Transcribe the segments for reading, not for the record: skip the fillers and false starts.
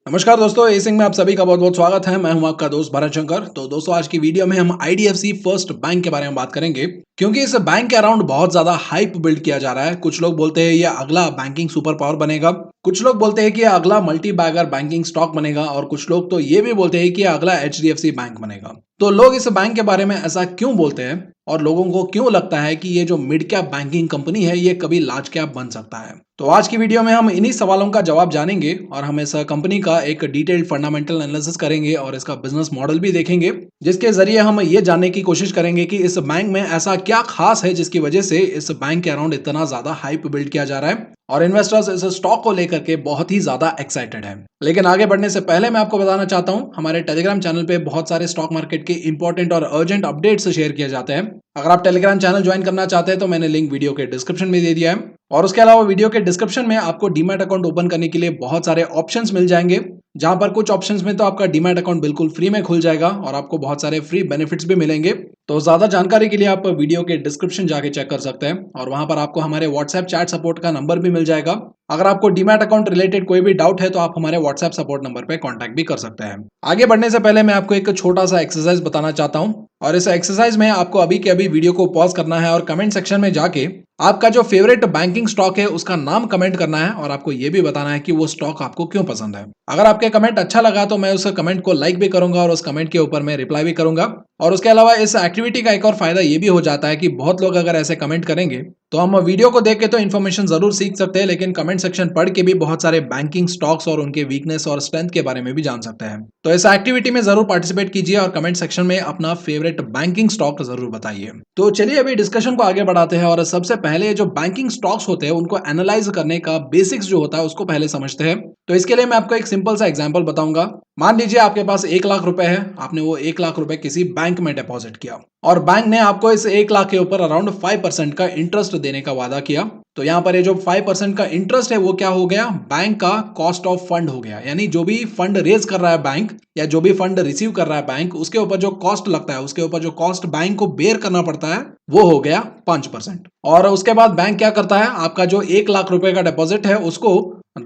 नमस्कार दोस्तों, ए सिंह में आप सभी का बहुत बहुत स्वागत है। मैं हूं आपका दोस्त भरत शंकर। तो दोस्तों, आज की वीडियो में हम आईडीएफसी फर्स्ट बैंक के बारे में बात करेंगे, क्योंकि इस बैंक के अराउंड बहुत ज्यादा हाइप बिल्ड किया जा रहा है। कुछ लोग बोलते हैं ये अगला बैंकिंग सुपर पावर बनेगा, कुछ लोग बोलते हैं कि ये अगला मल्टी बैगर बैंकिंग स्टॉक बनेगा, और कुछ लोग तो ये भी बोलते हैं कि ये अगला एचडीएफसी बैंक बनेगा। तो लोग इस बैंक के बारे में ऐसा क्यों बोलते हैं, और लोगों को क्यों लगता है कि ये जो मिड कैप बैंकिंग कंपनी है ये कभी लार्ज कैप बन सकता है। तो आज की वीडियो में हम इन्हीं सवालों का जवाब जानेंगे, और हम इस कंपनी का एक डिटेल्ड फंडामेंटल एनालिसिस करेंगे और इसका बिजनेस मॉडल भी देखेंगे, जिसके जरिए हम ये जानने की कोशिश करेंगे कि इस बैंक में ऐसा क्या खास है जिसकी वजह से इस बैंक के अराउंड इतना ज्यादा हाइप बिल्ड किया जा रहा है और इन्वेस्टर्स इस स्टॉक को लेकर के बहुत ही ज्यादा एक्साइटेड है। लेकिन आगे बढ़ने से पहले मैं आपको बताना चाहता हूं, हमारे टेलीग्राम चैनल पे बहुत सारे स्टॉक मार्केट के इंपॉर्टेंट और अर्जेंट अपडेट्स शेयर किए जाते हैं। अगर आप टेलीग्राम चैनल ज्वाइन करना चाहते हैं तो मैंने लिंक वीडियो के डिस्क्रिप्शन में दे दिया है, और उसके अलावा वीडियो के डिस्क्रिप्शन में आपको डीमैट अकाउंट ओपन करने के लिए बहुत सारे ऑप्शंस मिल जाएंगे, जहां पर कुछ ऑप्शंस में तो आपका डीमैट अकाउंट बिल्कुल फ्री में खुल जाएगा और आपको बहुत सारे फ्री बेनिफिट्स भी मिलेंगे। तो ज्यादा जानकारी के लिए आप वीडियो के डिस्क्रिप्शन जाके चेक कर सकते हैं, और वहां पर आपको हमारे व्हाट्सएप चैट सपोर्ट का नंबर भी मिल जाएगा। अगर आपको डीमैट अकाउंट रिलेटेड कोई भी डाउट है तो आप हमारे व्हाट्सएप सपोर्ट नंबर पे कांटेक्ट भी कर सकते हैं। आगे बढ़ने से पहले मैं आपको एक छोटा सा एक्सरसाइज बताना चाहता हूं, और इस एक्सरसाइज में आपको अभी के अभी वीडियो को पॉज करना है और कमेंट सेक्शन में जाके आपका जो फेवरेट बैंकिंग स्टॉक है उसका नाम कमेंट करना है, और आपको ये भी बताना है कि वो स्टॉक आपको क्यों पसंद है। अगर आपके कमेंट अच्छा लगा तो मैं उस कमेंट को लाइक भी करूंगा और उस कमेंट के ऊपर मैं रिप्लाई भी करूंगा। और उसके अलावा इस एक्टिविटी का एक और फायदा ये भी हो जाता है कि बहुत लोग अगर ऐसे कमेंट करेंगे तो हम वीडियो को देख के तो इन्फॉर्मेशन जरूर सीख सकते हैं, लेकिन कमेंट सेक्शन पढ़ के भी बहुत सारे बैंकिंग स्टॉक्स और उनके वीकनेस और स्ट्रेंथ के बारे में भी जान सकते हैं। तो इस एक्टिविटी में जरूर पार्टिसिपेट कीजिए और कमेंट सेक्शन में अपना फेवरेट बैंकिंग स्टॉक जरूर बताइए। तो चलिए अभी डिस्कशन को आगे बढ़ाते हैं, और सबसे पहले जो बैंकिंग स्टॉक्स होते हैं उनको एनालाइज करने का बेसिक्स जो होता है उसको पहले समझते हैं। तो इसके लिए मैं आपको एक सिंपल सा एग्जांपल बताऊंगा। मान लीजिए आपके पास 1 लाख रुपए है, आपने वो 1 लाख रुपए किसी बैंक में डिपॉजिट किया, और बैंक ने आपको इस 1 लाख के ऊपर अराउंड 5% का इंटरेस्ट देने का वादा किया। तो यहाँ पर ये जो 5% का इंटरेस्ट है वो क्या हो गया, बैंक का कॉस्ट ऑफ फंड हो गया। यानी जो भी फंड रेज कर रहा है बैंक, या जो भी फंड रिसीव कर रहा है बैंक, उसके ऊपर जो कॉस्ट लगता है, उसके ऊपर जो कॉस्ट बैंक को बेयर करना पड़ता है, वो हो गया 5%। और उसके बाद बैंक क्या करता है, आपका जो 1 लाख रुपए का डिपॉजिट है उसको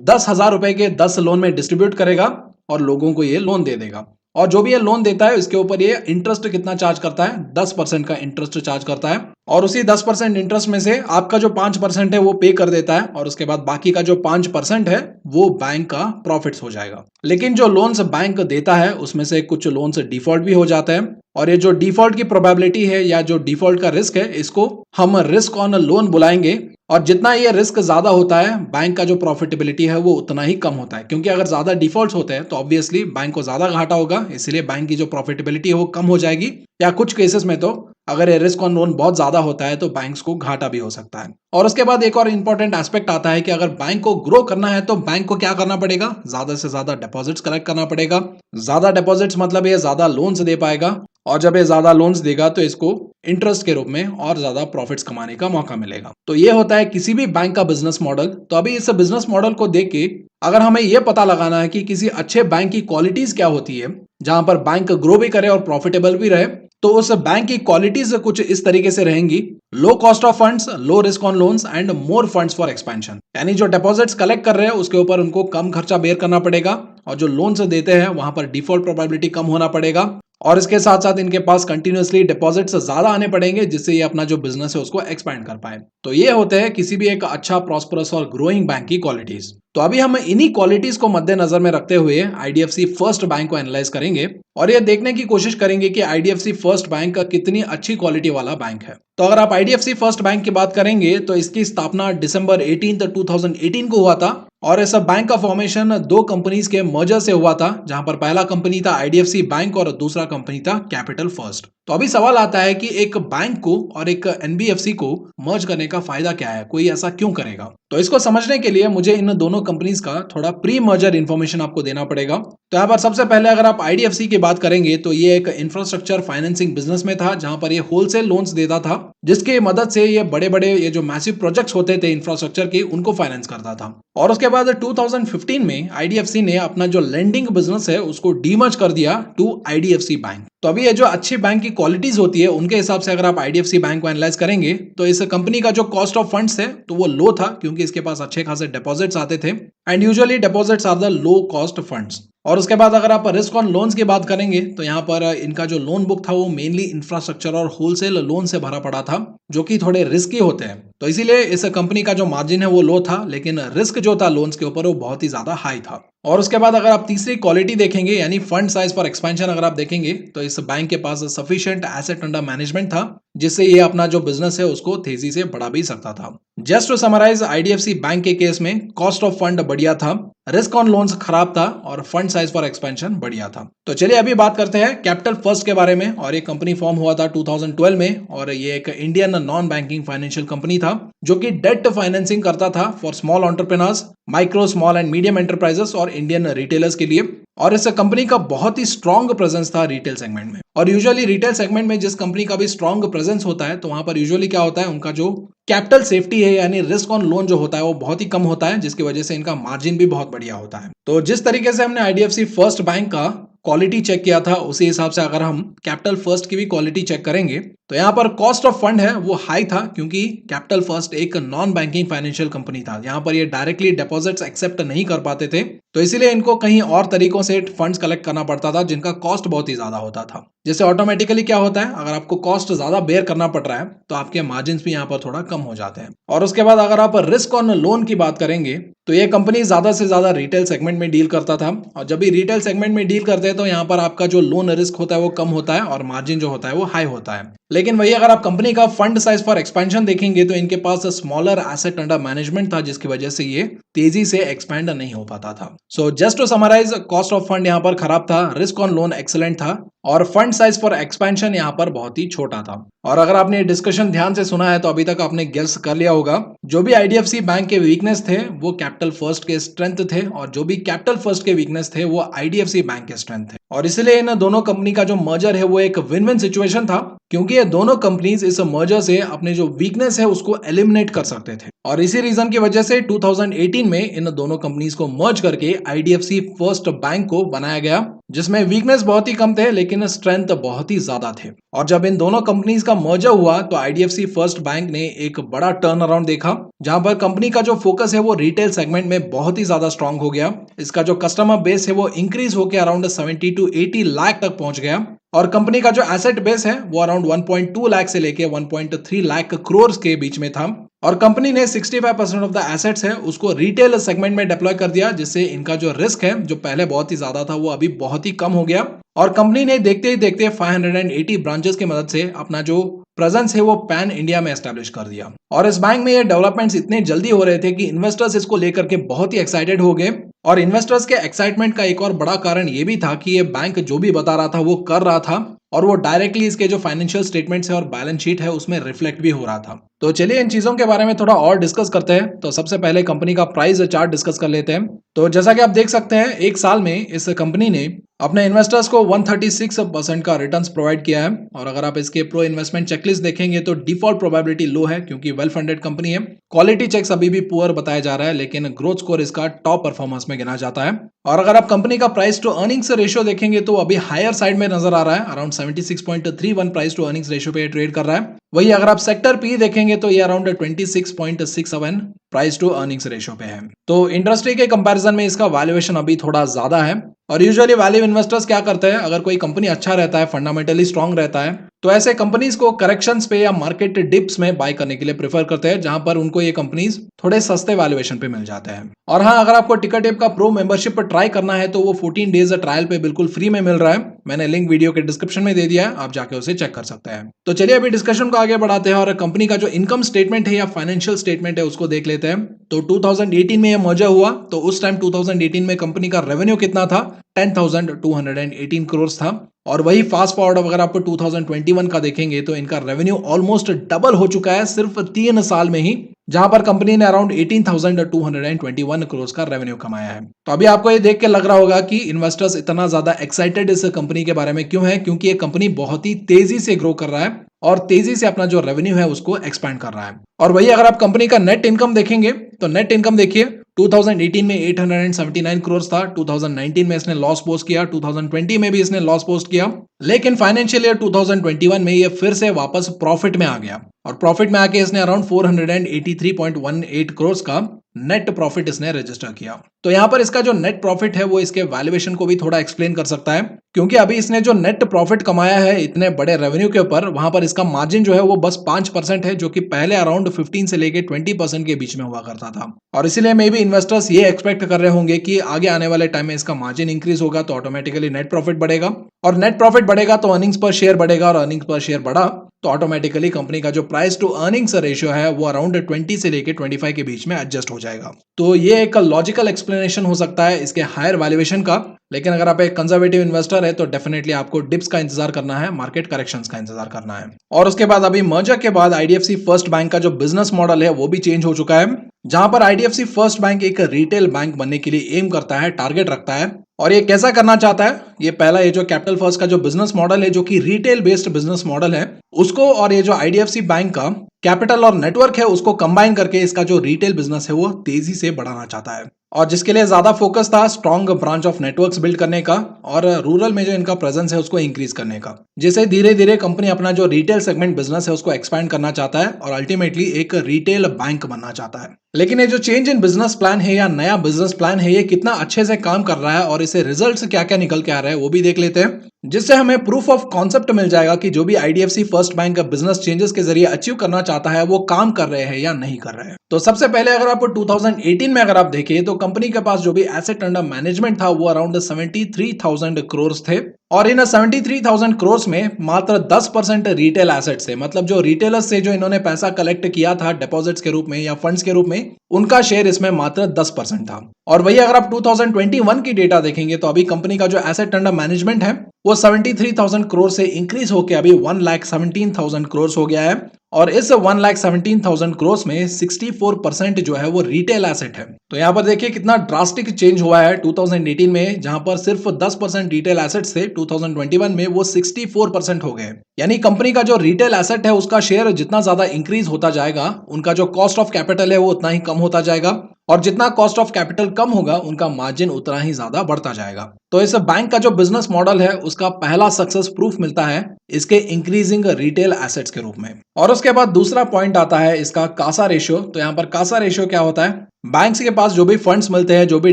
10,000 रुपए के 10 लोन में डिस्ट्रीब्यूट करेगा और लोगों को ये लोन दे देगा। और जो भी ये लोन देता है इसके ऊपर ये इंटरेस्ट कितना चार्ज करता है, 10% का इंटरेस्ट चार्ज करता है। और उसी 10% इंटरेस्ट में से आपका जो 5% है वो पे कर देता है, और उसके बाद बाकी का जो 5% है वो बैंक का प्रॉफिट्स हो जाएगा। लेकिन जो लोन्स बैंक देता है उसमें से कुछ लोन्स डिफॉल्ट भी हो जाते हैं, और ये जो डिफॉल्ट की प्रोबेबिलिटी है या जो डिफॉल्ट का रिस्क है इसको हम रिस्क ऑन लोन बुलाएंगे। और जितना ये रिस्क ज्यादा होता है बैंक का जो प्रॉफिटेबिलिटी है वो उतना ही कम होता है, क्योंकि अगर ज्यादा डिफॉल्ट्स होते हैं तो ऑब्वियसली बैंक को ज्यादा घाटा होगा, इसलिए बैंक की जो प्रॉफिटेबिलिटी है वो कम हो जाएगी। या कुछ केसेस में तो अगर ये रिस्क ऑन लोन बहुत ज्यादा होता है तो बैंक्स को घाटा भी हो सकता है। और उसके बाद एक और इंपॉर्टेंट एस्पेक्ट आता है कि अगर बैंक को ग्रो करना है तो बैंक को क्या करना पड़ेगा, ज्यादा से ज्यादा डिपॉजिट्स कलेक्ट करना पड़ेगा। ज्यादा डिपॉजिट्स मतलब ये ज्यादा लोन्स दे पाएगा, और जब ये ज्यादा लोन्स देगा तो इसको इंटरेस्ट के रूप में और ज्यादा प्रॉफिट्स कमाने का मौका मिलेगा। तो ये होता है किसी भी बैंक का बिजनेस मॉडल। तो अभी इस बिजनेस मॉडल को देख के अगर हमें यह पता लगाना है कि किसी अच्छे बैंक की क्वालिटीज क्या होती है, जहां पर बैंक ग्रो भी करे और प्रॉफिटेबल भी रहे, तो उस बैंक की क्वालिटीज कुछ इस तरीके से रहेंगी: low cost of funds, low risk on loans and more funds for expansion. यानी जो डिपॉजिट्स कलेक्ट कर रहे हैं उसके ऊपर उनको कम खर्चा बेयर करना पड़ेगा, और जो लोन्स देते हैं वहां पर डिफॉल्ट प्रोबेबिलिटी कम होना पड़ेगा, और इसके साथ साथ इनके पास कंटिन्यूअसली डिपॉजिट्स ज्यादा आने पड़ेंगे, जिससे ये अपना जो बिजनेस है उसको एक्सपैंड कर पाए। तो ये होते हैं किसी भी एक अच्छा प्रॉस्परस और ग्रोइंग बैंक की क्वालिटीज। तो अभी हम इन्हीं क्वालिटीज को मद्देनजर में रखते हुए आईडीएफसी फर्स्ट बैंक को एनालाइज करेंगे, और ये देखने की कोशिश करेंगे कि आईडीएफसी फर्स्ट बैंक का कितनी अच्छी क्वालिटी वाला बैंक है। तो अगर आप आईडीएफसी फर्स्ट बैंक की बात करेंगे तो इसकी स्थापना दिसंबर 18 2018 को हुआ था, और ऐसा बैंक का फॉर्मेशन दो कंपनीज के मर्जर से हुआ था, जहां पर पहला कंपनी था आईडीएफसी बैंक और दूसरा कंपनी था कैपिटल फर्स्ट। तो अभी सवाल आता है कि एक बैंक को और एक एनबीएफसी को मर्ज करने का फायदा क्या है, कोई ऐसा क्यों करेगा। तो इसको समझने के लिए मुझे इन दोनों कंपनीज का थोड़ा प्री मर्जर इन्फॉर्मेशन आपको देना पड़ेगा। तो यहाँ पर सबसे पहले अगर आप आईडीएफसी की बात करेंगे तो ये एक इंफ्रास्ट्रक्चर फाइनेंसिंग बिजनेस में था, जहां पर ये होलसेल लोन्स देता था, जिसकी मदद से ये बड़े बड़े ये जो मैसिव प्रोजेक्ट्स होते थे इंफ्रास्ट्रक्चर के उनको फाइनेंस करता था। और उसके बाद 2015 में आईडीएफसी ने अपना जो लेंडिंग बिजनेस है उसको डीमर्ज कर दिया टू आईडीएफसी बैंक। तो अभी ये जो अच्छी बैंक की क्वालिटीज होती है उनके हिसाब से अगर आप आईडीएफसी बैंक को एनालाइज करेंगे तो इस कंपनी का जो कॉस्ट ऑफ फंड्स है तो वो लो था, क्योंकि इसके पास अच्छे खासे डिपॉजिट्स आते थे, and usually deposits are the low cost funds. और उसके बाद अगर आप रिस्क ऑन लोन्स की बात करेंगे तो यहाँ पर इनका जो लोन बुक था वो मेनली इंफ्रास्ट्रक्चर और होलसेल लोन से भरा पड़ा था, जो कि थोड़े रिस्की होते हैं। तो इसीलिए इस कंपनी का जो मार्जिन है वो लो था, लेकिन रिस्क जो था लोन्स के ऊपर वो बहुत ही ज्यादा हाई था। और उसके बाद अगर आप तीसरी क्वालिटी देखेंगे यानी फंड साइज फॉर एक्सपेंशन अगर आप देखेंगे तो इस बैंक के पास सफिशिएंट एसेट अंडर मैनेजमेंट था, जिससे ये अपना जो बिजनेस है उसको तेजी से बढ़ा भी सकता था। Just to summarise, IDFC bank के केस में कॉस्ट ऑफ फंड बढ़िया था, रिस्क ऑन लोन्स खराब था और फंड साइज फॉर एक्सपेंशन बढ़िया था। तो चलिए अभी बात करते हैं कैपिटल फर्स्ट के बारे में। और ये कंपनी फॉर्म हुआ था 2012 में और ये एक Indian non banking financial company था, जो कि डेट फाइनेंसिंग करता था for small entrepreneurs, micro small and medium enterprises और इंडियन रिटेलर्स के लिए। और इस कंपनी का बहुत ही स्ट्रांग प्रेजेंस था रिटेल सेगमेंट में। और यूजुअली रिटेल सेगमेंट में जिस कंपनी का भी स्ट्रांग प्रेजेंस होता है तो वहां पर यूजुअली क्या होता है, उनका जो कैपिटल सेफ्टी है यानी रिस्क ऑन लोन जो होता है वो बहुत ही कम होता है, जिसकी वजह से इनका मार्जिन भी बहुत बढ़िया होता है। तो जिस तरीके से हमने आईडीएफसी फर्स्ट बैंक का क्वालिटी चेक किया था, उसी हिसाब से अगर हम कैपिटल फर्स्ट की भी क्वालिटी चेक करेंगे तो यहाँ पर कॉस्ट ऑफ फंड है वो हाई था, क्योंकि कैपिटल फर्स्ट एक नॉन बैंकिंग फाइनेंशियल कंपनी था। यहाँ पर ये डायरेक्टली डिपॉजिट्स एक्सेप्ट नहीं कर पाते थे, तो इसीलिए इनको कहीं और तरीकों से फंड्स कलेक्ट करना पड़ता था, जिनका कॉस्ट बहुत ही ज्यादा होता था। जैसे ऑटोमेटिकली क्या होता है, अगर आपको कॉस्ट ज्यादा बेयर करना पड़ रहा है तो आपके मार्जिन भी यहाँ पर थोड़ा कम हो जाते हैं। और उसके बाद अगर आप रिस्क ऑन लोन की बात करेंगे तो ये कंपनी ज्यादा से ज्यादा रिटेल सेगमेंट में डील करता था, और जब भी रिटेल सेगमेंट में डील करते हैं तो यहाँ पर आपका जो लोन रिस्क होता है वो कम होता है और मार्जिन जो होता है वो हाई होता है। लेकिन वही अगर आप कंपनी का फंड साइज फॉर एक्सपेंशन देखेंगे तो इनके पास स्मॉलर एसेट अंडर मैनेजमेंट था, जिसकी वजह से ये तेजी से एक्सपेंड नहीं हो पाता था। So just to summarise, cost of fund यहाँ पर खराब था, रिस्क ऑन लोन एक्सेलेंट था और फंड साइज फॉर एक्सपेंशन यहाँ पर बहुत ही छोटा था। और अगर आपने डिस्कशन ध्यान से सुना है तो अभी तक आपने गेस कर लिया होगा, जो भी आईडीएफसी बैंक के वीकनेस थे वो कैपिटल फर्स्ट के स्ट्रेंथ थे, और जो भी कैपिटल फर्स्ट के वीकनेस थे वो आईडीएफसी बैंक के स्ट्रेंथ थे। और इसलिए इन दोनों कंपनी का जो मर्जर है वो एक विन विन सिचुएशन था, क्योंकि ये दोनों कंपनीज इस मर्जर से अपने जो वीकनेस है उसको एलिमिनेट कर सकते थे। और इसी रीजन की वजह से 2018 में इन दोनों कंपनीज को मर्ज करके आईडीएफसी फर्स्ट बैंक को बनाया गया, जिसमें वीकनेस बहुत ही कम थे लेकिन स्ट्रेंथ बहुत ही ज्यादा थे। और जब इन दोनों कंपनीज का मर्जर हुआ तो आईडीएफसी फर्स्ट बैंक ने एक बड़ा टर्न अराउंड देखा, जहां पर कंपनी का जो फोकस है वो रिटेल सेगमेंट में बहुत ही ज्यादा स्ट्रांग हो गया। इसका जो कस्टमर बेस है वो इंक्रीज होकर अराउंड 70 to 80 लाख तक पहुंच गया, और कंपनी का जो एसेट बेस है वो अराउंड 1.2 लाख से लेके 1.3 लाख करोड़ के बीच में था। और कंपनी ने 65% ऑफ द एसेट्स है उसको रिटेल सेगमेंट में डिप्लॉय कर दिया, जिससे इनका जो रिस्क है जो पहले बहुत ही ज्यादा था वो अभी बहुत ही कम हो गया। और कंपनी ने देखते ही देखते 580 ब्रांचेस की मदद से अपना जो प्रेजेंस है वो पैन इंडिया में एस्टेब्लिश कर दिया। और इस बैंक में ये डेवलपमेंट्स इतने जल्दी हो रहे थे कि इन्वेस्टर्स इसको लेकर के बहुत ही एक्साइटेड हो गए। और इन्वेस्टर्स के एक्साइटमेंट का एक और बड़ा कारण ये भी था कि ये बैंक जो भी बता रहा था वो कर रहा था, और वो डायरेक्टली इसके जो फाइनेंशियल स्टेटमेंट्स है और बैलेंस शीट है उसमें रिफ्लेक्ट भी हो रहा था। तो चलिए इन चीजों के बारे में थोड़ा और डिस्कस करते हैं। तो सबसे पहले कंपनी का प्राइस चार्ट डिस्कस कर लेते हैं। तो जैसा कि आप देख सकते हैं, एक साल में इस कंपनी ने अपने इन्वेस्टर्स को 136% का रिटर्न्स प्रोवाइड किया है। और अगर आप इसके प्रो इन्वेस्टमेंट चेकलिस्ट देखेंगे तो डिफॉल्ट प्रोबेबिलिटी लो है, क्योंकि वेल फंडेड कंपनी है। क्वालिटी चेक्स अभी भी पुअर बताया जा रहा है, लेकिन ग्रोथ स्कोर इसका टॉप परफॉर्मेंस में गिना जाता है। और अगर आप कंपनी का प्राइस टू अर्निंग्स रेशियो देखेंगे तो अभी हायर साइड में नजर आ रहा है, around 76.31 price to earnings ratio पे ट्रेड कर रहा है। वही अगर आप सेक्टर पी देखेंगे तो ये around 26.67 price to earnings ratio पे है। तो इंडस्ट्री के कंपैरिजन में इसका वैल्यूएशन अभी थोड़ा ज्यादा है। और यूजुअली वैल्यू इन्वेस्टर्स क्या करते हैं, अगर कोई कंपनी अच्छा रहता है, फंडामेंटली स्ट्रांग रहता है, तो ऐसे कंपनीज को करेक्शंस पे या मार्केट डिप्स में बाय करने के लिए प्रेफर करते हैं, जहां पर उनको ये कंपनीज थोड़े सस्ते वैल्यूएशन पे मिल जाते हैं। और हाँ, अगर आपको टिकर टिप का प्रो मेंबरशिप पर ट्राई करना है तो वो 14 डेज ट्रायल पे बिल्कुल फ्री में मिल रहा है। मैंने लिंक वीडियो के डिस्क्रिप्शन में दे दिया है, आप जाके उसे चेक कर सकते हैं। तो चलिए अभी डिस्कशन को आगे बढ़ाते हैं और कंपनी का जो इनकम स्टेटमेंट है या फाइनेंशियल स्टेटमेंट है उसको देख लेते हैं। तो 2018 में ये मर्जर हुआ, तो उस टाइम 2018 में कंपनी का रेवेन्यू कितना था, 10,218 करोड़ था। और वही फास्ट फॉरवर्ड अगर आप 2021 का देखेंगे तो इनका रेवेन्यू ऑलमोस्ट डबल हो चुका है सिर्फ 3 साल में ही, जहां पर कंपनी ने अराउंड 18,221 करोड़ का रेवेन्यू कमाया है। तो अभी आपको ये देख के लग रहा होगा कि इन्वेस्टर्स इतना ज्यादा एक्साइटेड इस कंपनी के बारे में क्यों है, क्योंकि ये कंपनी बहुत ही तेजी से ग्रो कर रहा है और तेजी से अपना जो रेवेन्यू है उसको एक्सपैंड कर रहा है। और वही अगर आप कंपनी का नेट इनकम देखेंगे तो नेट इनकम देखिए 2018 में 879 करोड़ था, 2019 में इसने लॉस पोस्ट किया, 2020 में भी इसने लॉस पोस्ट किया, लेकिन फाइनेंशियल ईयर 2021 में ये फिर से वापस प्रॉफिट में आ गया। और प्रॉफिट में आके इसने अराउंड 483.18 करोड़ का नेट प्रॉफिट इसने रजिस्टर किया। तो यहाँ पर इसका जो नेट प्रॉफिट है वो इसके वैल्यूएशन को भी थोड़ा एक्सप्लेन कर सकता है, क्योंकि अभी इसने जो नेट प्रॉफिट कमाया है इतने बड़े रेवेन्यू के ऊपर, वहां पर इसका मार्जिन जो है वो बस 5% है, जो कि पहले अराउंड 15 से लेके 20% के बीच में हुआ करता था। और इसीलिए मे बी इन्वेस्टर्स ये एक्सपेक्ट कर रहे होंगे कि आगे आने वाले टाइम में इसका मार्जिन इंक्रीज होगा तो ऑटोमेटिकली नेट प्रॉफिट बढ़ेगा, और नेट प्रॉफिट बढ़ेगा तो अर्निंग्स पर शेयर बढ़ेगा, और अर्निंग्स पर शेयर बढ़ा तो ऑटोमेटिकली कंपनी का जो प्राइस टू अर्निंग्स रेशियो है वो अराउंड 20 से लेके 25 के बीच में एडजस्ट हो जाएगा। तो ये एक लॉजिकल एक्सप्लेनेशन हो सकता है इसके हायर वैल्यूएशन का। लेकिन अगर आप एक कंजर्वेटिव इन्वेस्टर है तो डेफिनेटली आपको डिप्स का इंतजार करना है, मार्केट करेक्शंस का इंतजार करना है। और उसके बाद अभी मर्जर के बाद आईडीएफसी फर्स्ट बैंक का जो बिजनेस मॉडल है वो भी चेंज हो चुका है, जहां पर आईडीएफसी फर्स्ट बैंक एक रिटेल बैंक बनने के लिए एम करता है, टारगेट रखता है। और ये कैसा करना चाहता है, ये पहला ये जो कैपिटल फर्स्ट का जो बिजनेस मॉडल है जो कि रिटेल बेस्ड बिजनेस मॉडल है उसको, और ये जो आईडीएफसी बैंक का कैपिटल और नेटवर्क है उसको कंबाइन करके इसका जो रिटेल बिजनेस है वो तेजी से बढ़ाना चाहता है। और जिसके लिए ज्यादा फोकस था strong branch of networks build करने का और रूरल में जो इनका प्रेजेंस है उसको इंक्रीज करने का, जिससे धीरे धीरे कंपनी अपना जो रिटेल सेगमेंट बिजनेस है उसको एक्सपैंड करना चाहता है और अल्टीमेटली एक रिटेल बैंक बनना चाहता है। लेकिन ये जो चेंज इन बिजनेस प्लान है या नया बिजनेस प्लान है ये कितना अच्छे से काम कर रहा है और इसे रिजल्ट्स क्या क्या निकल के आ रहा है वो भी देख लेते हैं, जिससे हमें प्रूफ ऑफ कॉन्सेप्ट मिल जाएगा कि जो भी आईडीएफसी फर्स्ट बैंक का बिजनेस चेंजेस के जरिए अचीव करना चाहता है वो काम कर रहे हैं या नहीं कर रहे हैं। तो सबसे पहले अगर आप 2018 में अगर आप देखें तो कंपनी के पास जो भी एसेट अंडर मैनेजमेंट था वो अराउंड 73,000 करोड़ थे, और इन 73,000 करोड़ में मात्र 10% रिटेल एसेट्स थे। मतलब जो रिटेलर्स से जो इन्होंने पैसा कलेक्ट किया था डिपॉजिट्स के रूप में या फंड्स के रूप में, उनका शेयर इसमें मात्र 10% था। और वही अगर आप 2021 की डेटा देखेंगे तो अभी कंपनी का जो एसेट अंडर मैनेजमेंट है वो 73,000 करोड़ से इंक्रीज होकर अभी 1,17,000 करोड़ हो गया है, और इस 1,17,000 करोड़ में 64% जो है वो रिटेल एसेट है। तो यहाँ पर देखिए कितना ड्रास्टिक चेंज हुआ है 2018 में, जहां पर सिर्फ 10% रिटेल एसेट्स थे, 2021 में वो 64% हो गए। यानी कंपनी का जो रिटेल एसेट है उसका शेयर जितना ज्यादा इंक्रीज होता जाएगा उनका जो कॉस्ट ऑफ कैपिटल है वो उतना ही कम होता जाएगा, और जितना कॉस्ट ऑफ कैपिटल कम होगा उनका मार्जिन उतना ही ज्यादा बढ़ता जाएगा। तो इस बैंक का जो बिजनेस मॉडल है उसका पहला सक्सेस प्रूफ मिलता है इसके इंक्रीजिंग रिटेल एसेट्स के रूप में। और उसके बाद दूसरा पॉइंट आता है इसका कासा रेशियो। तो यहाँ पर कासा रेशियो क्या होता है, बैंक्स के पास जो भी फंड्स मिलते हैं, जो भी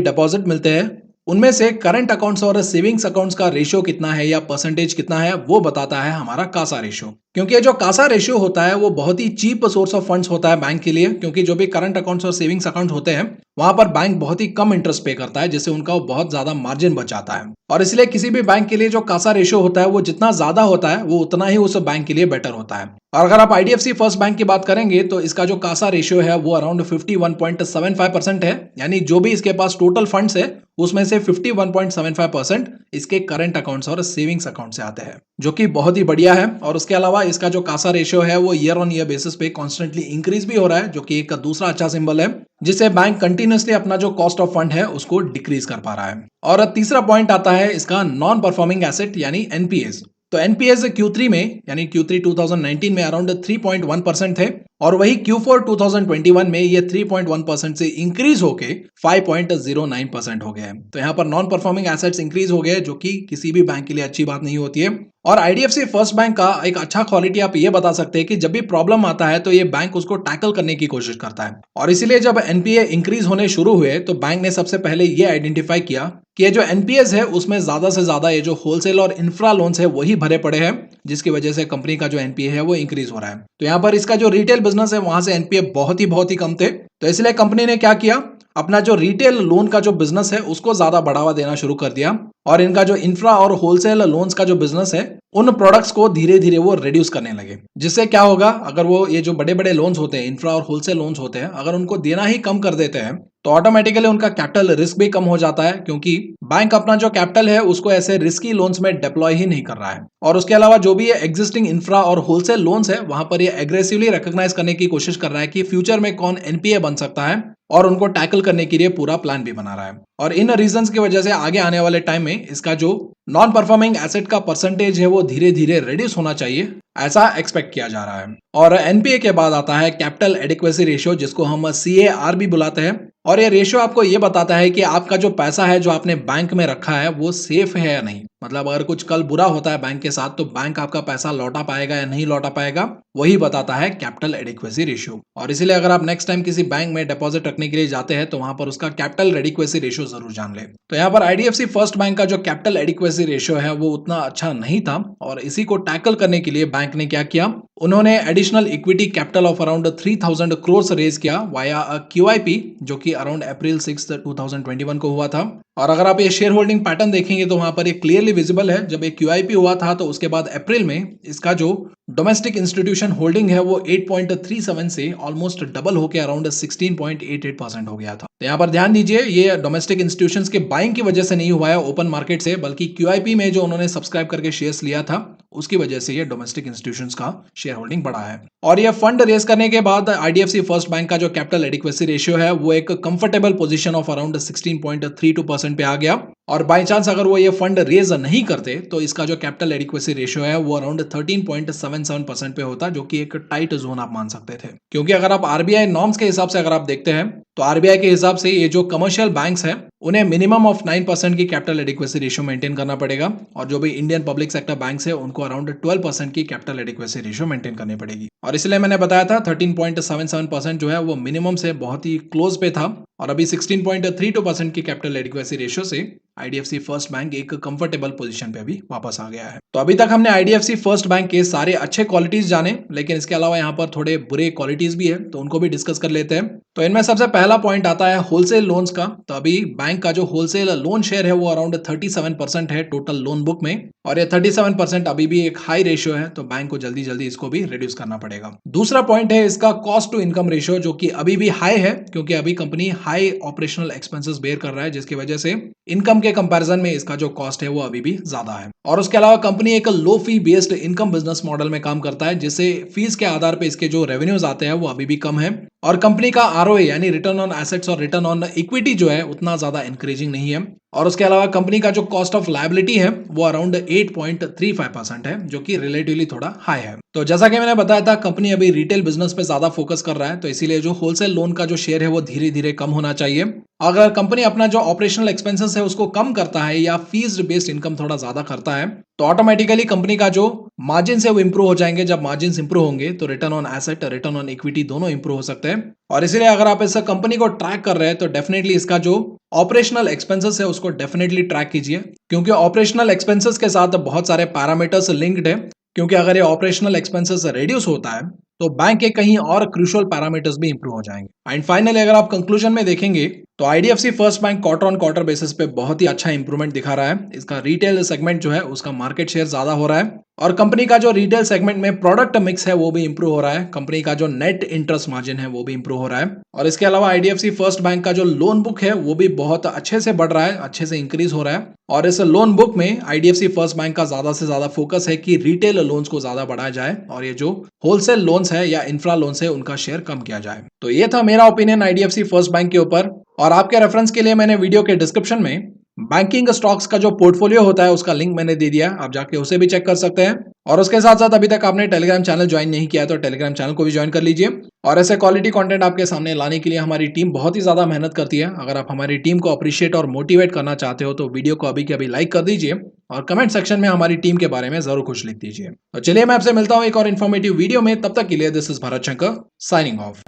डिपॉजिट मिलते हैं, उनमें से करंट अकाउंट्स और सेविंग्स अकाउंट्स का रेशियो कितना है या परसेंटेज कितना है वो बताता है हमारा कासा रेशियो। क्योंकि ये जो कासा रेशियो होता है वो बहुत ही चीप सोर्स ऑफ फंड्स होता है बैंक के लिए, क्योंकि जो भी करंट अकाउंट्स और सेविंग्स अकाउंट होते हैं वहां पर बैंक बहुत ही कम इंटरेस्ट पे करता है, जिससे उनका बहुत ज्यादा मार्जिन बच जाता है। और इसलिए किसी भी बैंक के लिए जो कासा रेशियो होता है वो जितना ज्यादा होता है वो उतना ही उस बैंक के लिए बेटर होता है। और अगर आप आईडीएफसी फर्स्ट बैंक की बात करेंगे तो इसका जो कासा रेशियो है वो अराउंड 51.75% है, यानी जो भी इसके पास टोटल फंड्स है उसमें से 51.75% इसके करंट अकाउंट्स और सेविंग्स अकाउंट से आते हैं, जो कि बहुत ही बढ़िया है। और उसके अलावा इसका जो कासा रेशियो है वो ईयर ऑन ईयर बेसिस पे कॉन्स्टेंटली इंक्रीज भी हो रहा है, जो कि एक दूसरा अच्छा सिंबल है, जिससे बैंक कंटिन्यूअसली अपना जो कॉस्ट ऑफ फंड है उसको डिक्रीज कर पा रहा है। और तीसरा पॉइंट आता है इसका नॉन परफॉर्मिंग एसेट यानी एनपीएस। तो एनपीएस Q3 में यानी Q3 2019 में अराउंड 3.1% थे, और वही Q4 2021 में ये 3.1% से इंक्रीज होके 5.09% हो गए। तो यहाँ पर नॉन परफॉर्मिंग एसेट्स इंक्रीज हो गए, जो कि किसी भी बैंक के लिए अच्छी बात नहीं होती है। और आईडीएफसी फर्स्ट बैंक का एक अच्छा क्वालिटी आप ये बता सकते हैं कि जब भी प्रॉब्लम आता है तो ये बैंक उसको टैकल करने की कोशिश करता है। और इसीलिए जब एनपीए इंक्रीज होने शुरू हुए तो बैंक ने सबसे पहले ये आइडेंटिफाई किया कि ये जो एनपीएस है उसमें ज्यादा से ज्यादा ये जो होलसेल और इंफ्रा लोन्स है वही भरे पड़े हैं, जिसकी वजह से कंपनी का जो एनपीए है वो इंक्रीज हो रहा है। तो यहाँ पर इसका जो रिटेल बिजनेस है वहां से एनपीए बहुत ही कम थे। तो इसलिए कंपनी ने क्या किया, अपना जो रिटेल लोन का जो बिजनेस है उसको ज्यादा बढ़ावा देना शुरू कर दिया, और इनका जो इंफ्रा और होलसेल लोन्स का जो बिजनेस है उन प्रोडक्ट्स को धीरे धीरे वो रिड्यूस करने लगे। जिससे क्या होगा, अगर वो ये जो बड़े बड़े लोन्स होते हैं, इंफ्रा और होलसेल लोन्स होते हैं, अगर उनको देना ही कम कर देते हैं तो ऑटोमेटिकली उनका कैपिटल रिस्क भी कम हो जाता है, क्योंकि बैंक अपना जो कैपिटल है उसको ऐसे रिस्की लोन्स में डिप्लॉय ही नहीं कर रहा है। और उसके अलावा जो भी ये एग्जिस्टिंग इंफ्रा और होलसेल लोन्स है वहां पर ये एग्रेसिवली रिकॉग्नाइज करने की कोशिश कर रहा है कि फ्यूचर में कौन एनपीए बन सकता है, और उनको टैकल करने के लिए पूरा प्लान भी बना रहा है। और इन रीजंस की वजह से आगे आने वाले टाइम में इसका जो नॉन परफॉर्मिंग एसेट का परसेंटेज है वो धीरे धीरे रिड्यूस होना चाहिए, ऐसा एक्सपेक्ट किया जा रहा है। और एनपीए के बाद आता है कैपिटल एडिक्वेसी रेशियो, जिसको हम सीएआर भी बुलाते हैं। और ये रेशियो आपको ये बताता है कि आपका जो पैसा है जो आपने बैंक में रखा है वो सेफ है या नहीं। मतलब अगर कुछ कल बुरा होता है बैंक के साथ तो बैंक आपका पैसा लौटा पाएगा या नहीं लौटा पाएगा, वही बताता है कैपिटल एडिक्वेसी रेशियो। और इसीलिए अगर आप नेक्स्ट टाइम किसी बैंक में डिपॉजिट रखने के लिए जाते हैं तो वहां पर उसका कैपिटल एडिक्वेसी रेशियो जरूर जान ले। तो यहाँ पर आईडीएफसी फर्स्ट बैंक का जो कैपिटल एडिक्वेसी रेशियो है वो उतना अच्छा नहीं था, और इसी को टैकल करने के लिए बैंक ने क्या किया, उन्होंने additional equity capital of around 3000 crore raise किया वाया क्यूआईपी, जो कि अराउंड अप्रैल 6, 2021 को हुआ था। और अगर आप ये शेयर होल्डिंग पैटर्न देखेंगे तो वहां पर ये क्लियरली विजिबल है। जब ये क्यूआईपी हुआ था तो उसके बाद अप्रैल में इसका जो डोमेस्टिक इंस्टीट्यूशन होल्डिंग है वो 8.37 से ऑलमोस्ट डबल होकर अराउंड 16.88% हो गया था। तो यहाँ पर ध्यान दीजिए, ये डोमेस्टिक इंस्टीट्यूशंस के बाइंग की वजह से नहीं हुआ है ओपन मार्केट से, बल्कि क्यूआईपी में जो उन्होंने सब्सक्राइब करके शेयर्स लिया था उसकी वजह से ये डोमेस्टिक इंस्टीट्यूशंस का शेयर होल्डिंग बढ़ा है। और ये फंड रेज करने के बाद आईडीएफसी फर्स्ट बैंक का जो कैपिटल एडिक्वेसी रेशियो है वो एक कंफर्टेबल पोजीशन ऑफ अराउंड 16.32% पे आ गया। और बाय चांस अगर वो ये फंड रेज नहीं करते तो इसका जो कैपिटल एडिक्वेसी रेशियो है वो अराउंड 13.77% पे होता, जो कि एक टाइट जोन आप मान सकते थे। क्योंकि अगर आप आरबीआई नॉर्म्स के हिसाब से अगर आप देखते हैं तो आरबीआई के हिसाब से ये जो कमर्शियल बैंक्स हैं उन्हें मिनिमम ऑफ 9% की कैपिटल एडिक्वेसी रेशियो मेंटेन करना पड़ेगा, और जो भी इंडियन पब्लिक सेक्टर बैंक्स है उनको अराउंड 12% की कैपिटल एडिक्वेसी रेशियो मेंटेन करनी पड़ेगी। और इसलिए मैंने बताया था 13.77% जो है वो मिनिमम से बहुत ही क्लोज पे था, और अभी 16.32% की कैपिटल एडिक्वेसी रेशियो से आईडीएफसी फर्स्ट बैंक एक कंफर्टेबल पोजीशन पे भी वापस आ गया है। तो अभी तक हमने आईडीएफसी फर्स्ट बैंक के सारे अच्छे क्वालिटीज जाने, लेकिन इसके अलावा यहाँ पर थोड़े बुरे क्वालिटीज भी है तो उनको भी डिस्कस कर लेते हैं। तो इनमें सबसे पहला पॉइंट आता है होलसेल लोन्स का। तो अभी बैंक का जो होलसेल लोन शेयर है वो अराउंड 37% है टोटल लोन बुक में, और ये 37% अभी भी एक हाई रेशियो है, तो बैंक को जल्दी जल्दी इसको भी रिड्यूस करना पड़ेगा। दूसरा पॉइंट है इसका कॉस्ट टू इनकम रेशियो, जो कि अभी भी हाई है, क्योंकि अभी company high operational expenses bear कर रहा है, जिसकी वजह से इनकम के कंपैरिजन में इसका जो कॉस्ट है वो अभी भी ज्यादा है। और उसके अलावा कंपनी एक लो फी बेस्ड इनकम बिजनेस मॉडल में काम करता है, जिससे फीस के आधार पे इसके जो रेवेन्यूज आते हैं वो अभी भी कम है। और कंपनी का आरओए यानी रिटर्न ऑन एसेट्स और रिटर्न ऑन इक्विटी जो है उतना ज्यादा इंक्रीजिंग नहीं है। और उसके अलावा कंपनी का जो कॉस्ट ऑफ लायबिलिटी है वो अराउंड 8.35% है, जो कि रिलेटिवली थोड़ा हाई है। तो जैसा कि मैंने बताया था कंपनी अभी रिटेल बिजनेस पे ज्यादा फोकस कर रहा है, तो इसीलिए जो होलसेल लोन का जो शेयर है वो धीरे धीरे कम होना चाहिए। अगर कंपनी अपना जो ऑपरेशनल एक्सपेंसेस है उसको कम करता है या फीस बेस्ड इनकम थोड़ा ज्यादा करता है तो ऑटोमेटिकली कंपनी का जो मार्जिन है वो इंप्रूव हो जाएंगे। जब मार्जिन इंप्रूव होंगे तो return on asset return on equity दोनों इंप्रूव हो सकते हैं। और इसीलिए अगर आप इस कंपनी को ट्रैक कर रहे हैं तो डेफिनेटली इसका जो ऑपरेशनल एक्सपेंसेस है उसको डेफिनेटली ट्रैक कीजिए, क्योंकि ऑपरेशनल एक्सपेंसेस के साथ बहुत सारे पैरामीटर्स लिंक्ड है। क्योंकि अगर ये ऑपरेशनल एक्सपेंसेस रिड्यूस होता है तो बैंक के कहीं और क्रूशियल पैरामीटर्स भी इंप्रूव हो जाएंगे। एंड फाइनली अगर आप कंक्लूजन में देखेंगे तो IDFC first bank quarter on quarter basis पे बहुत ही अच्छा इंप्रूवमेंट दिखा रहा है। इसका रिटेल सेगमेंट जो है उसका मार्केट शेयर ज्यादा हो रहा है, और कंपनी का जो रिटेल सेगमेंट में प्रोडक्ट मिक्स है वो भी इंप्रूव हो रहा है। कंपनी का जो नेट इंटरेस्ट मार्जिन है वो भी इंप्रूव हो रहा है। और इसके अलावा आईडीएफसी फर्स्ट बैंक का जो लोन बुक है वो भी बहुत अच्छे से बढ़ रहा है, अच्छे से इंक्रीज हो रहा है। और इस लोन बुक में आईडीएफसी फर्स्ट बैंक का ज्यादा से ज्यादा फोकस है कि रिटेल लोन्स को ज्यादा बढ़ाया जाए, और ये जो होलसेल लोन्स है या इंफ्रा लोन्स है उनका शेयर कम किया जाए। तो ये था मेरा ओपिनियन आईडीएफसी फर्स्ट बैंक के ऊपर। और आपके रेफरेंस के लिए मैंने वीडियो के डिस्क्रिप्शन में बैंकिंग स्टॉक्स का जो पोर्टफोलियो होता है उसका लिंक मैंने दे दिया, आप जाके उसे भी चेक कर सकते हैं। और उसके साथ साथ अभी तक आपने टेलीग्राम चैनल ज्वाइन नहीं किया है तो टेलीग्राम चैनल को भी ज्वाइन कर लीजिए। और ऐसे क्वालिटी कंटेंट आपके सामने लाने के लिए हमारी टीम बहुत ही ज्यादा मेहनत करती है। अगर आप हमारी टीम को अप्रिशिएट और मोटिवेट करना चाहते हो तो वीडियो को अभी के अभी लाइक कर दीजिए, और कमेंट सेक्शन में हमारी टीम के बारे में जरूर कुछ लिख दीजिए। तो चलिए मैं आपसे मिलता हूं एक और इन्फॉर्मेटिव वीडियो में, तब तक के लिए this is Bharat Shankar signing off.